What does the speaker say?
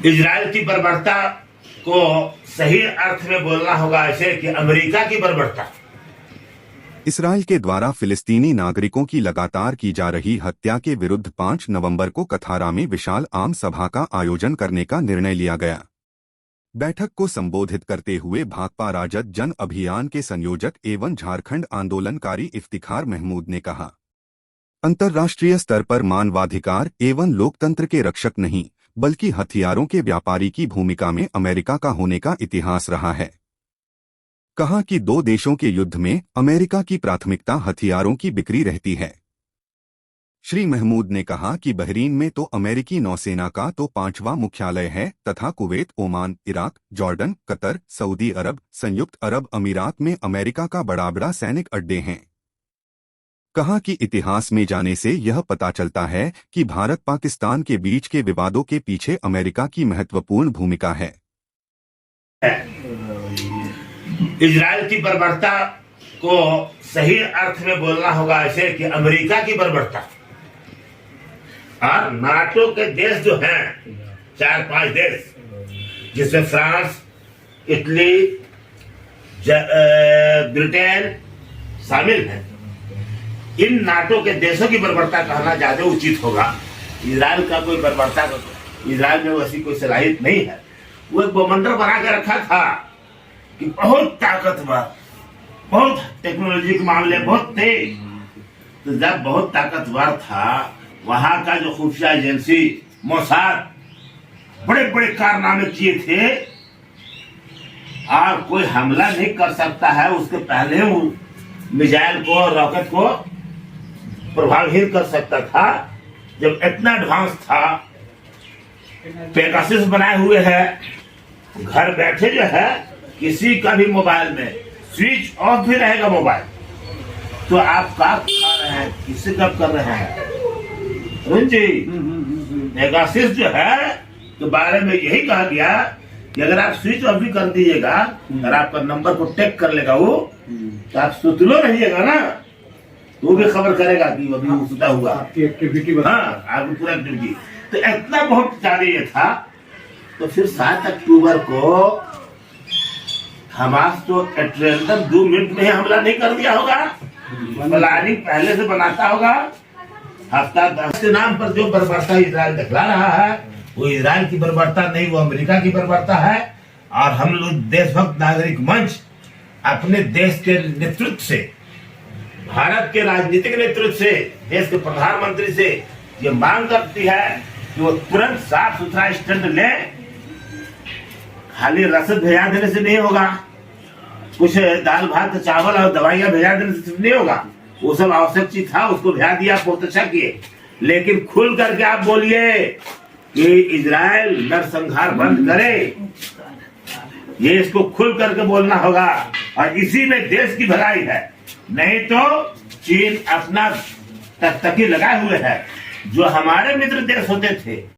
Israel की बर्बरता को सही अर्थ में बोलना होगा ऐसे कि अमेरिका की बर्बरता। इसराइल के द्वारा फिलिस्तीनी नागरिकों की लगातार की जा रही हत्या के विरुद्ध 5 नवंबर को कथारा में विशाल आम सभा का आयोजन करने का निर्णय लिया गया। बैठक को संबोधित करते हुए भाकपा राजद जन अभियान के संयोजक एवं झारखंड आंदोलनकारी इफ्तिखार महमूद ने कहा, अंतर्राष्ट्रीय स्तर पर मानवाधिकार एवं लोकतंत्र के रक्षक नहीं बल्कि हथियारों के व्यापारी की भूमिका में अमेरिका का होने का इतिहास रहा है। कहा कि दो देशों के युद्ध में अमेरिका की प्राथमिकता हथियारों की बिक्री रहती है। श्री महमूद ने कहा कि बहरीन में तो अमेरिकी नौसेना का तो 5वां मुख्यालय है तथा Kuwait, Oman, Iraq, Jordan, Qatar, Saudi Arab, संयुक्त अरब अमीरात में अमेरिका का बड़ा बड़ा सैनिक अड्डे हैं। कहा कि इतिहास में जाने से यह पता चलता है कि भारत पाकिस्तान के बीच के विवादों के पीछे अमेरिका की महत्वपूर्ण भूमिका है। इजराइल की बर्बरता को सही अर्थ में बोलना होगा ऐसे कि अमेरिका की बर्बरता। और नाटो के देश जो हैं 4-5 देश, जिसमें फ्रांस, इटली, ब्रिटेन शामिल हैं, इन नाटो के देशों की बर्बरता कहना ज्यादा उचित होगा। इजराइल का कोई बर्बरता, इजराइल में वैसी कोई सलाहियत नहीं है। वो एक बमंडर बना के रखा था कि बहुत ताकतवर, बहुत टेक्नोलॉजी के मामले बहुत तेज। तो जब बहुत ताकतवर था, वहां का जो खुफिया एजेंसी मोसाद बड़े बड़े कारनामे किए थे, और कोई हमला नहीं कर सकता है उसके पहले वो मिसाइल को, रॉकेट को प्रभावित कर सकता था। जब इतना एडवांस था, पेगासस बनाए हुए है, घर बैठे जो है किसी का भी मोबाइल में स्विच ऑफ भी रहेगा मोबाइल, तो आप क्या खा रहे हैं, किससे कब कर रहे हैं जी। पेगासस जो है तो बारे में यही कहा गया कि अगर आप स्विच ऑफ भी कर दीजिएगा और आपका नंबर को टेक कर लेगा वो, तो आप सुतलो रहिएगा ना, तो भी खबर करेगा कि अभी सुता हुआ, आपकी एक्टिविटी, हाँ आपकी पूरा एक्टिविटी। तो इतना बहुत ज्यादा ये था। तो फिर 7 अक्टूबर को हमास तो एट्रेंडम 2 मिनट में हमला नहीं कर दिया होगा, प्लानिंग पहले से बनाता होगा। हफ्ता 10 के नाम पर जो बर्बरता इजराइल दिखला रहा है, वो इजराइल की बर्बरता नहीं, वो अमेरिका की बर्बरता है। और हम लोग देशभक्त नागरिक मंच अपने देश के नेतृत्व से, भारत के राजनीतिक नेतृत्व से, देश के प्रधानमंत्री से ये मांग करती है कि वो तुरंत साफ सुथरा स्टैंड ले। खाली रसद भेजा देने से नहीं होगा, कुछ दाल भात चावल और दवाइयां भेजा देने से नहीं होगा। वो सब आवश्यक चीज था, उसको भेजा दिया, बहुत अच्छा किए। लेकिन खुल करके आप बोलिए कि इजराइल नरसंहार बंद करे, ये इसको खुल करके बोलना होगा। और इसी में देश की भलाई है। नहीं तो चीन अपना तकतकी लगाए हुए है। जो हमारे मित्र देश होते थे